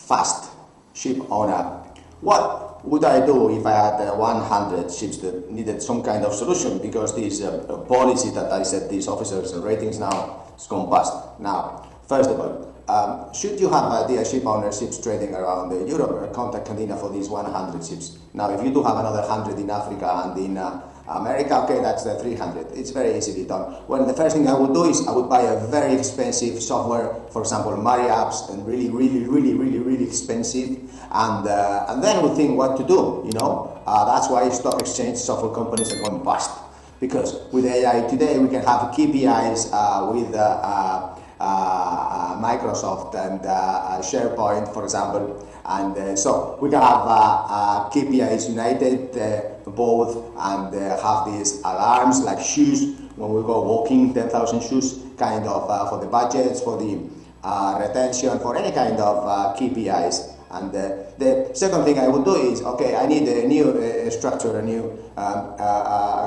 fast ship owner. What would I do if I had 100 ships that needed some kind of solution? Because this policy that I set these officers and ratings now is gone past. Now, first of all, should you have dear ship owner ships trading around Europe, contact Candina for these 100 ships. Now, if you do have another 100 in Africa and in America, okay, that's 300. It's very easily done. Well, the first thing I would do is I would buy a very expensive software, for example, Mari apps, and really expensive, and then we think what to do. You know, that's why stock exchange software companies are going bust, because with AI today we can have KPIs with Microsoft and SharePoint, for example, and so we can have KPIs united both, and have these alarms like shoes when we go walking, 10,000 shoes, kind of for the budgets, for the retention, for any kind of KPIs. And the second thing I would do is, okay, I need a new structure, a new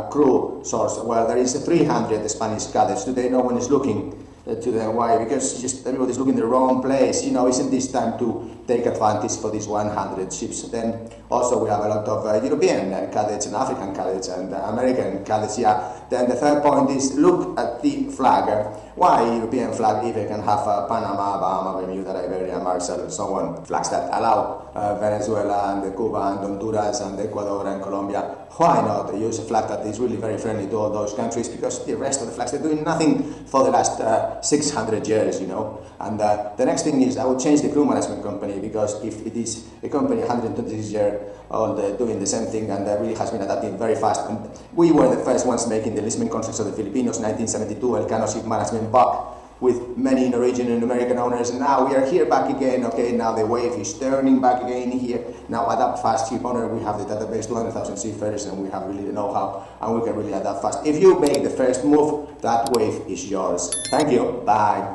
crew source. Well, there is 300 Spanish cadets today. No one is looking to them. Why? Because just everybody's looking in the wrong place. You know, isn't this time to take advantage for these 100 ships? Then also we have a lot of European cadets and African cadets and American cadets. Yeah. Then the third point is look at the flag. Why European flag if you can have Panama, Bahama, Bermuda, Liberia, Marshall, and so on, flags that allow Venezuela and Cuba and Honduras and Ecuador and Colombia? Why not use a flag that is really very friendly to all those countries? Because the rest of the flags, they're doing nothing for the last 600 years, you know. And the next thing is I would change the crew management company, because if it is a company 126 years old doing the same thing and really has been adapting very fast. And we were the first ones making the listening contracts of the Filipinos, 1972, Elcano Ship Management back with many Norwegian and American owners, and now we are here back again. Okay, now the wave is turning back again here. Now adapt fast, ship owner. We have the database, 200,000 seafarers, and we have really the know-how, and we can really adapt fast. If you make the first move, that wave is yours. Thank you. Bye.